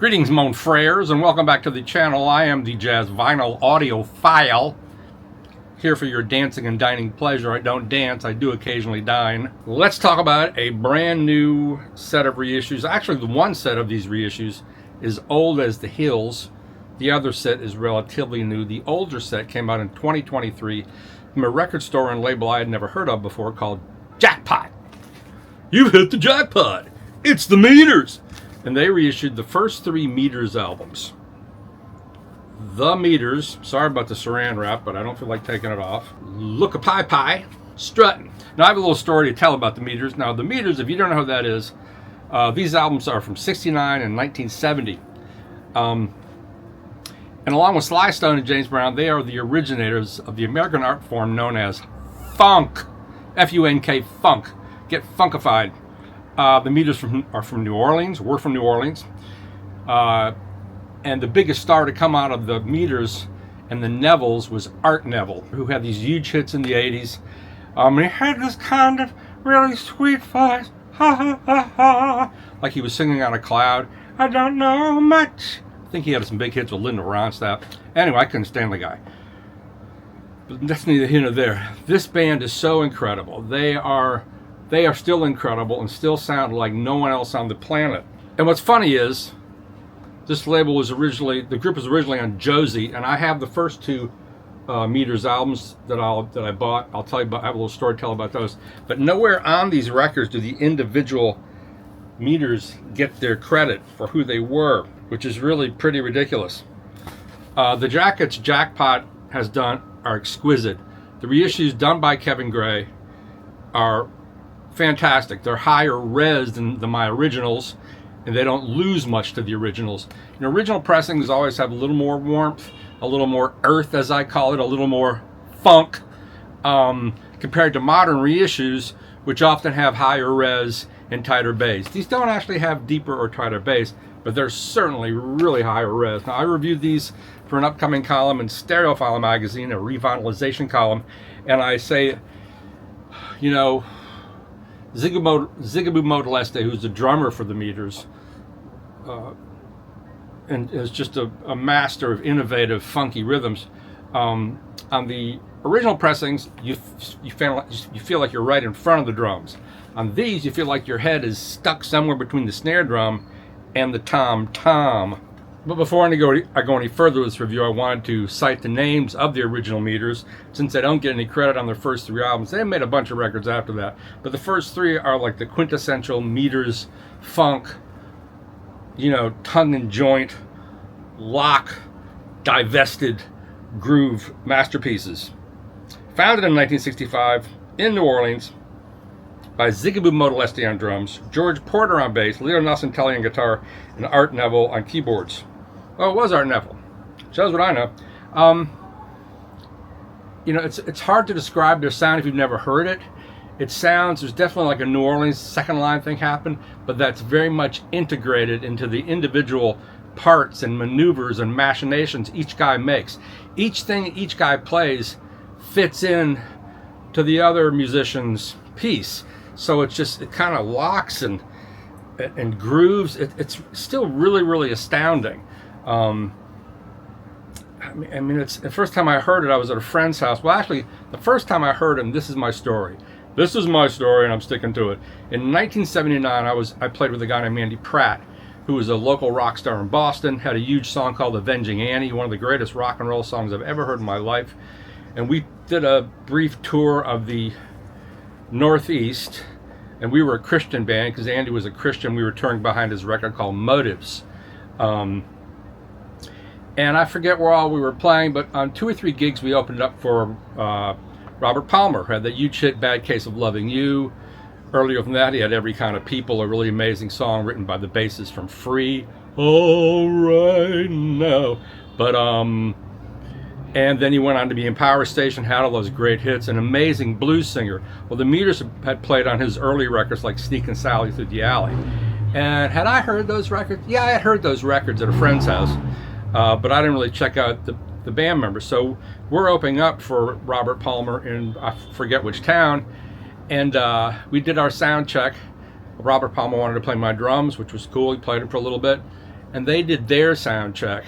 Greetings, mon frères, and welcome back to the channel. I am the Jazz Vinyl Audiophile, here for your dancing and dining pleasure. I don't dance, I do occasionally dine. Let's talk about a brand new set of reissues. Actually, the one set of these reissues is old as the hills. The other set is relatively new. The older set came out in 2023 from a record store and label I had never heard of before called Jackpot. You've hit the jackpot! It's the Meters! And they reissued the first three Meters albums. The Meters, sorry about the saran wrap, but I don't feel like taking it off. Look a pie pie, strutting. Now I have a little story to tell about the Meters. Now the Meters, if you don't know who that is, these albums are from '69 and 1970. And along with Sly Stone and James Brown, they are the originators of the American art form known as funk. F-U-N-K, funk. Get funkified. The Meters are from New Orleans. We're from New Orleans. And the biggest star to come out of the Meters and the Nevilles was Art Neville, who had these huge hits in the 80s. He had this kind of really sweet voice. Ha ha ha ha. Like he was singing on a cloud. I don't know much. I think he had some big hits with Linda Ronstadt. Anyway, I couldn't stand the guy. But that's neither here nor there. This band is so incredible. They are still incredible and still sound like no one else on the planet. And what's funny is, this label was the group was originally on Josie, and I have the first two Meters albums that I bought. I'll tell you about. I have a little story to tell about those. But nowhere on these records do the individual Meters get their credit for who they were, which is really pretty ridiculous. The jackets Jackpot has done are exquisite. The reissues done by Kevin Gray are fantastic. They're higher res than my originals, and they don't lose much to the originals. And original pressings always have a little more warmth, a little more earth, as I call it, a little more funk, compared to modern reissues, which often have higher res and tighter bass. These don't actually have deeper or tighter bass, but they're certainly really higher res. Now, I reviewed these for an upcoming column in Stereophile magazine, a revitalization column, and I say, you know, Zigaboo Modaleste, who's the drummer for the Meters, and is just a master of innovative, funky rhythms. On the original pressings, you feel like you're right in front of the drums. On these, you feel like your head is stuck somewhere between the snare drum and the tom-tom. But before I go any further with this review, I wanted to cite the names of the original Meters, since they don't get any credit on their first three albums. They made a bunch of records after that, but the first three are like the quintessential Meters funk, you know, tongue and joint, lock, divested groove masterpieces. Founded in 1965 in New Orleans by Zigaboo Modaleste on drums, George Porter on bass, Leo Nocentelli on guitar, and Art Neville on keyboards. Oh, it was Art Neville. Shows what I know. You know, it's hard to describe their sound if you've never heard it. It sounds, there's definitely like a New Orleans second line thing happen, but that's very much integrated into the individual parts and maneuvers and machinations each guy makes. Each thing each guy plays fits in to the other musician's piece. So it kind of locks and grooves. It's still really, really astounding. I mean, it's the first time I heard it, I was at a friend's house. Well, actually, the first time I heard him, this is my story. This is my story, and I'm sticking to it. In 1979, I played with a guy named Andy Pratt, who was a local rock star in Boston, had a huge song called Avenging Annie, one of the greatest rock and roll songs I've ever heard in my life. And we did a brief tour of the Northeast, and we were a Christian band because Andy was a Christian. We were touring behind his record called Motives. And I forget where all we were playing, but on 2 or 3 gigs we opened up for Robert Palmer, who had that huge hit Bad Case of Loving You. Earlier from that, he had Every Kind of People, a really amazing song written by the bassist from Free. All right now. But and then he went on to be in Power Station, had all those great hits, an amazing blues singer. Well, the Meters had played on his early records like Sneakin' Sally Through the Alley. And had I heard those records? Yeah, I had heard those records at a friend's house, but I didn't really check out the band members. So we're opening up for Robert Palmer in, I forget which town, and we did our sound check. Robert Palmer wanted to play my drums, which was cool. He played it for a little bit. and they did their sound check,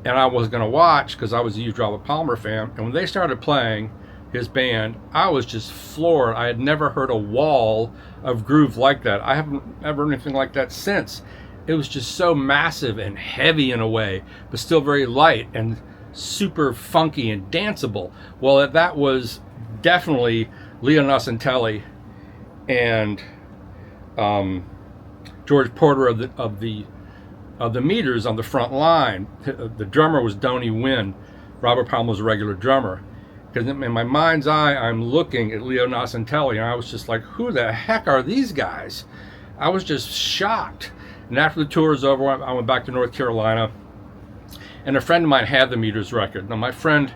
and I was going to watch because I was a huge Robert Palmer fan. And when they started playing his band, I was just floored. I had never heard a wall of groove like that. I haven't ever heard anything like that since. It was just so massive and heavy in a way, but still very light and super funky and danceable. Well, that was definitely Leo Nocentelli and George Porter of the Meters on the front line. The drummer was Donnie Wynn. Robert Palmer was a regular drummer. Because in my mind's eye, I'm looking at Leo Nocentelli, and I was just like, who the heck are these guys? I was just shocked. And after the tour was over, I went back to North Carolina, and a friend of mine had the Meters record. Now, my friend,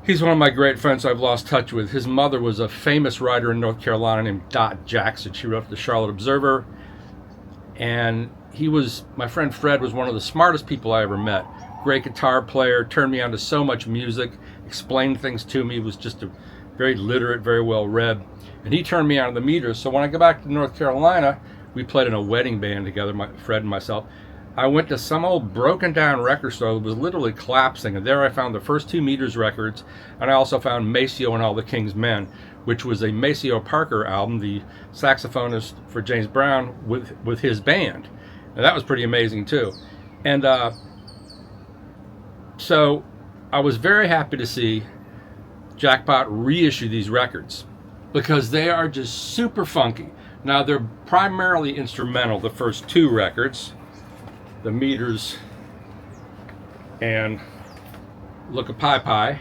he's one of my great friends I've lost touch with. His mother was a famous writer in North Carolina named Dot Jackson. She wrote for the Charlotte Observer, and my friend Fred was one of the smartest people I ever met. Great guitar player, turned me on to so much music, explained things to me, was just a very literate, very well read. And he turned me on to the Meters. So when I got back to North Carolina, we played in a wedding band together, Fred and myself. I went to some old broken down record store that was literally collapsing, and there I found the first 2 Meters records, and I also found Maceo and All the King's Men, which was a Maceo Parker album, the saxophonist for James Brown with his band. And that was pretty amazing too. And so I was very happy to see Jackpot reissue these records because they are just super funky. Now, they're primarily instrumental, the first 2 records, the Meters and Look-a-Pie-Pie.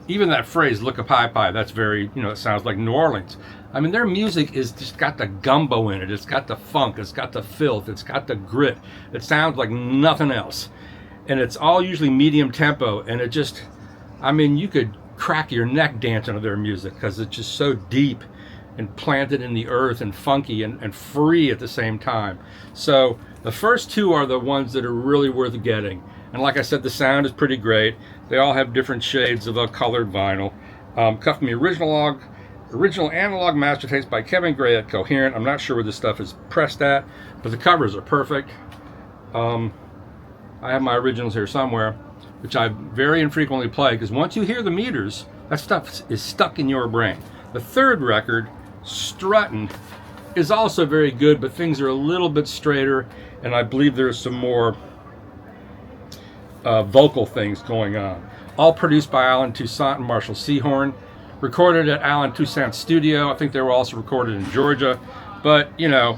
Even that phrase, Look-a-Pie-Pie, that's very, it sounds like New Orleans. I mean, their music is just got the gumbo in it. It's got the funk. It's got the filth. It's got the grit. It sounds like nothing else. And it's all usually medium tempo. And it just, you could crack your neck dancing to their music because it's just so deep and planted in the earth and funky and free at the same time. So the first 2 are the ones that are really worth getting. And like I said, the sound is pretty great. They all have different shades of colored vinyl. Cut from the original analog master tapes by Kevin Gray at Coherent. I'm not sure where this stuff is pressed at, but the covers are perfect. I have my originals here somewhere, which I very infrequently play, because once you hear the Meters, that stuff is stuck in your brain. The 3rd record, Struttin', is also very good, but things are a little bit straighter, and I believe there's some more vocal things going on. All produced by Alan Toussaint and Marshall Sehorn. Recorded at Alan Toussaint's studio. I think they were also recorded in Georgia. But, go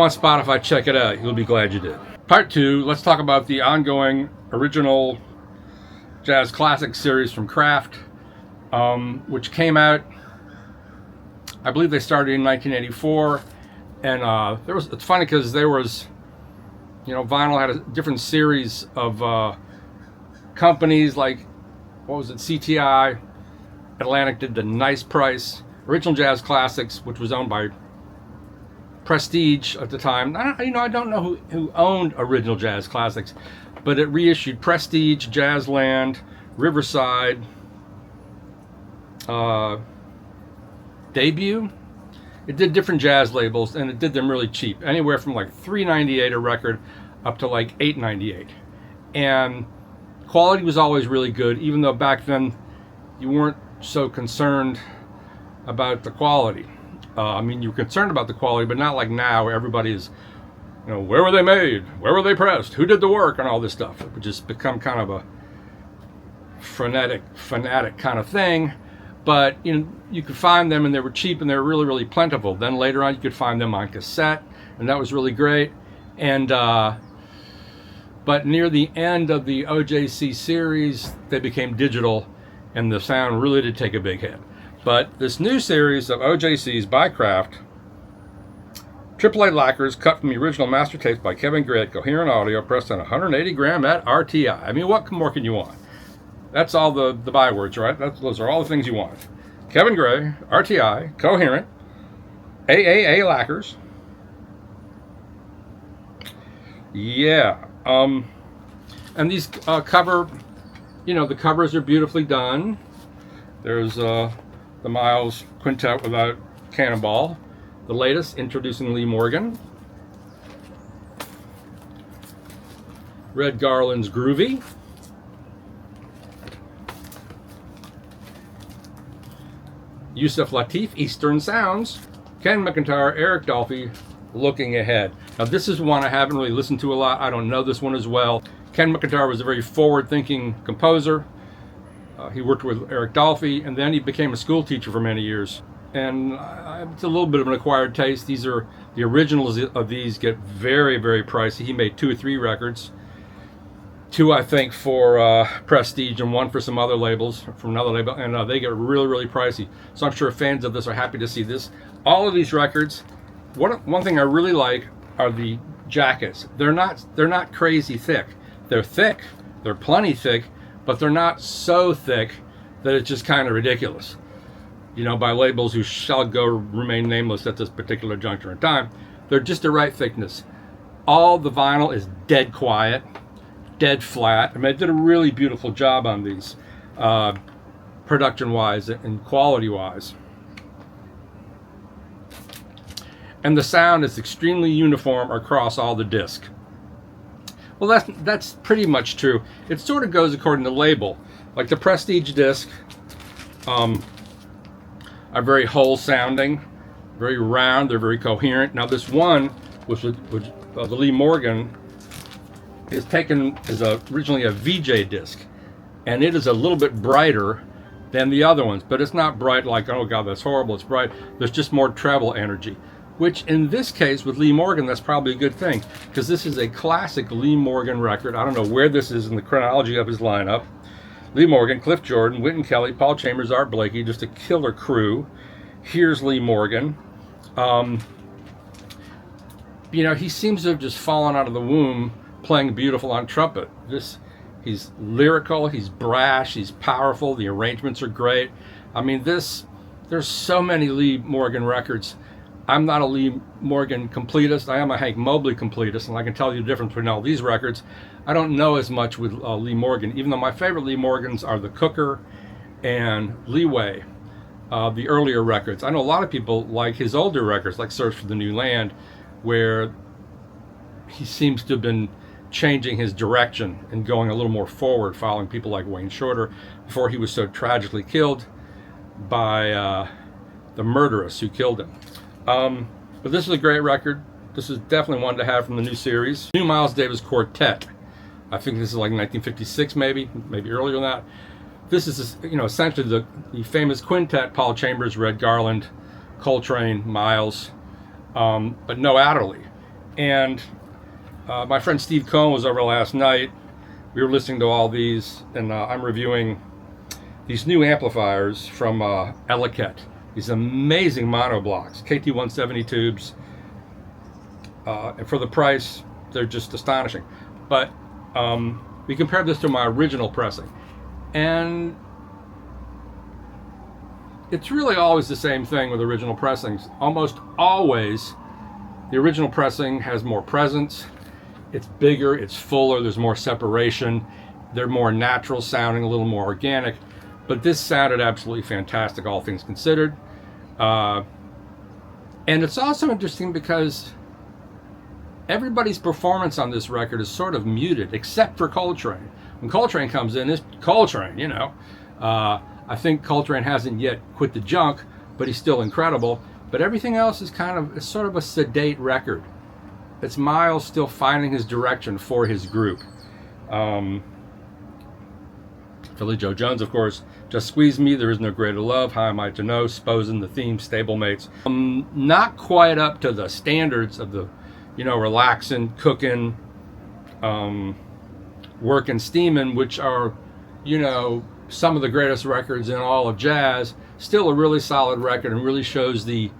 on Spotify, check it out. You'll be glad you did. Part 2, let's talk about the ongoing original jazz classic series from Kraft, which came out, I believe they started in 1984. And it's funny because there was, vinyl had a different series of companies like, what was it, CTI, Atlantic did the Nice Price, Original Jazz Classics, which was owned by Prestige at the time. I don't know who owned Original Jazz Classics, but it reissued Prestige, Jazzland, Riverside, Debut. It did different jazz labels, and it did them really cheap, anywhere from like $3.98 a record up to like $8.98. And quality was always really good, even though back then you weren't so concerned about the quality. You were concerned about the quality, but not like now, where everybody is, where were they made? Where were they pressed? Who did the work? And all this stuff. It would just become kind of a fanatic kind of thing. But you could find them, and they were cheap, and they were really, really plentiful. Then later on, you could find them on cassette, and that was really great. And but near the end of the OJC series, they became digital, and the sound really did take a big hit. But this new series of OJCs by Kraft, AAA lacquers cut from the original master tapes by Kevin Gray at Coherent Audio, pressed on 180 gram at RTI. What more can you want? That's all the bywords, right? Those are all the things you want. Kevin Gray, RTI, Coherent, AAA lacquers. Yeah. And these cover, the covers are beautifully done. There's the Miles Quintet without Cannonball. The latest, introducing Lee Morgan. Red Garland's Groovy. Yusef Lateef, Eastern Sounds. Ken McIntyre, Eric Dolphy, Looking Ahead. Now this is one I haven't really listened to a lot. I don't know this one as well. Ken McIntyre was a very forward-thinking composer. He worked with Eric Dolphy, and then he became a school teacher for many years. And it's a little bit of an acquired taste. These are the originals of these get very, very pricey. He made 2 or 3 records. 2, I think, for Prestige and 1 for some other labels, from another label, and they get really, really pricey. So I'm sure fans of this are happy to see this. All of these records, one thing I really like are the jackets. They're not crazy thick. They're thick, they're plenty thick, but they're not so thick that it's just kind of ridiculous. You know, by labels who shall remain nameless at this particular juncture in time. They're just the right thickness. All the vinyl is dead quiet, dead flat. I mean, I did a really beautiful job on these, production-wise and quality-wise. And the sound is extremely uniform across all the disc. Well, that's pretty much true. It sort of goes according to label. Like the Prestige disc, are very whole sounding, very round, they're very coherent. Now this one, which the Lee Morgan, is originally a VJ disc, and it is a little bit brighter than the other ones, but it's not bright like, oh god, that's horrible. It's bright. There's just more treble energy, which in this case with Lee Morgan, that's probably a good thing, because this is a classic Lee Morgan record. I don't know where this is in the chronology of his lineup. Lee Morgan, Cliff Jordan, Wynton Kelly, Paul Chambers, Art Blakey, just a killer crew. Here's Lee Morgan. You know, he seems to have just fallen out of the womb playing beautiful on trumpet. He's lyrical, he's brash, he's powerful, the arrangements are great. I mean, there's so many Lee Morgan records. I'm not a Lee Morgan completist. I am a Hank Mobley completist, and I can tell you the difference between all these records. I don't know as much with Lee Morgan, even though my favorite Lee Morgans are The Cooker and Leeway, the earlier records. I know a lot of people like his older records, like Search for the New Land, where he seems to have been changing his direction and going a little more forward, following people like Wayne Shorter, before he was so tragically killed by the murderess who killed him. But this is a great record. This is definitely one to have from the new series. New Miles Davis Quartet. I think this is like 1956, maybe earlier than that. This is, you know, essentially the famous quintet: Paul Chambers, Red Garland, Coltrane, Miles, but no Adderley. And my friend Steve Cohen was over last night. We were listening to all these, and I'm reviewing these new amplifiers from Elliket. These amazing mono blocks, KT170 tubes, and for the price, they're just astonishing. But we compared this to my original pressing, and it's really always the same thing with original pressings. Almost always, the original pressing has more presence, it's bigger, it's fuller, there's more separation, they're more natural sounding, a little more organic. But this sounded absolutely fantastic, all things considered. And it's also interesting because everybody's performance on this record is sort of muted, except for Coltrane. When Coltrane comes in, it's Coltrane, you know. I think Coltrane hasn't yet quit the junk, but he's still incredible. But everything else is it's sort of a sedate record. It's Miles still finding his direction for his group. Philly Joe Jones, of course, Just Squeeze Me, There Is No Greater Love, How Am I to Know, Sposin', The Theme, Stablemates. Not quite up to the standards of the, you know, relaxing, cooking, working, steaming, which are, you know, some of the greatest records in all of jazz. Still a really solid record, and really shows the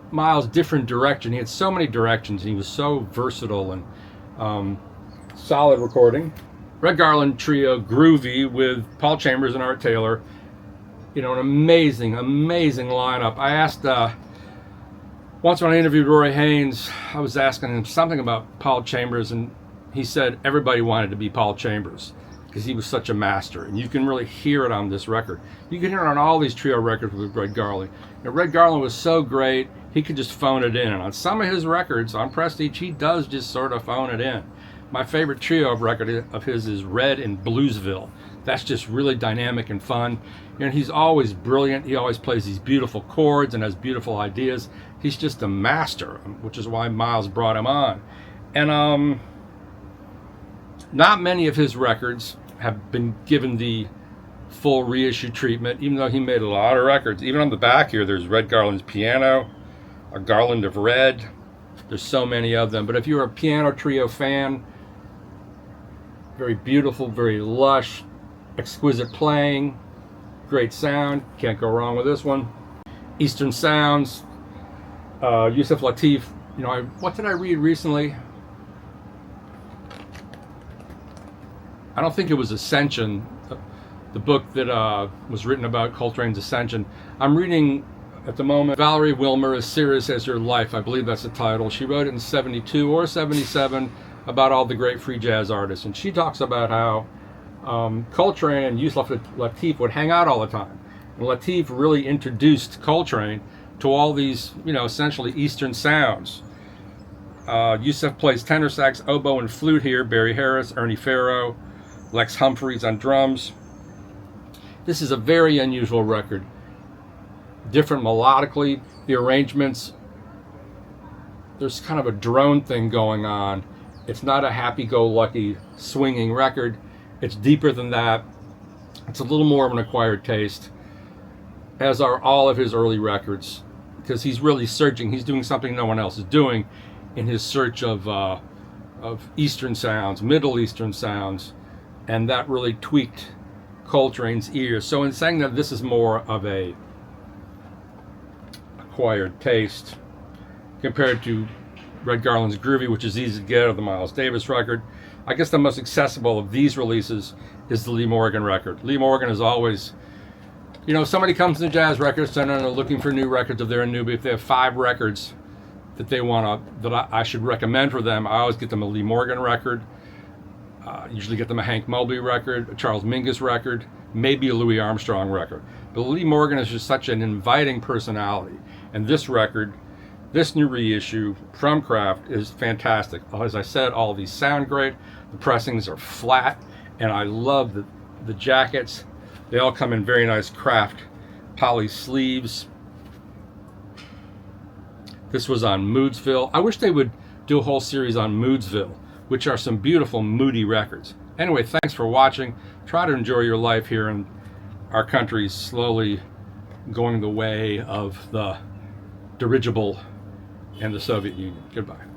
Miles' different direction. He had so many directions, and he was so versatile, and solid recording. Red Garland Trio, Groovy, with Paul Chambers and Art Taylor. You know, an amazing, amazing lineup. I asked, once when I interviewed Roy Haynes, I was asking him something about Paul Chambers, and he said everybody wanted to be Paul Chambers because he was such a master. And you can really hear it on this record. You can hear it on all these trio records with Red Garland. You know, Red Garland was so great. he could just phone it in. And on some of his records, on Prestige, he does just sort of phone it in. My favorite trio of record of his is Red and Bluesville. That's just really dynamic and fun. And he's always brilliant. He always plays these beautiful chords and has beautiful ideas. He's just a master, which is why Miles brought him on. And not many of his records have been given the full reissue treatment, even though he made a lot of records. Even on the back here, there's Red Garland's Piano, a Garland of Red. There's so many of them. But if you're a piano trio fan, very beautiful, very lush, exquisite playing, great sound. Can't go wrong with this one. Eastern Sounds, Yusef Lateef. You know, what did I read recently? I don't think it was Ascension, the book that was written about Coltrane's Ascension. I'm reading at the moment Valerie Wilmer, As Serious as Your Life. I believe that's the title. She wrote it in 72 or 77 about all the great free jazz artists. And she talks about how Coltrane and Yusef Lateef would hang out all the time. And Lateef really introduced Coltrane to all these, you know, essentially Eastern sounds. Yusef plays tenor sax, oboe, and flute here. Barry Harris, Ernie Farrow, Lex Humphreys on drums. This is a very unusual record. Different melodically, the arrangements, there's kind of a drone thing going on. It's not a happy-go-lucky swinging record. It's deeper than that. It's a little more of an acquired taste, as are all of his early records, because he's really searching. He's doing something no one else is doing in his search of Eastern sounds, Middle Eastern sounds, and that really tweaked Coltrane's ears. So in saying that this is more of a acquired taste compared to Red Garland's Groovy, which is easy to get, or the Miles Davis record, I guess the most accessible of these releases is the Lee Morgan record. Lee Morgan is always, you know, if somebody comes to the Jazz Record Center and they're looking for new records, if they're a newbie, if they have 5 records that they want to, that I should recommend for them, I always get them a Lee Morgan record. Usually get them a Hank Mobley record, a Charles Mingus record, maybe a Louis Armstrong record. But Lee Morgan is just such an inviting personality. And this record, this new reissue from Kraft, is fantastic. As I said, all these sound great. The pressings are flat, and I love the jackets. They all come in very nice Kraft poly sleeves. This was on Moodsville. I wish they would do a whole series on Moodsville, which are some beautiful, moody records. Anyway, thanks for watching. Try to enjoy your life here in our country, slowly going the way of the dirigible and the Soviet Union. Goodbye.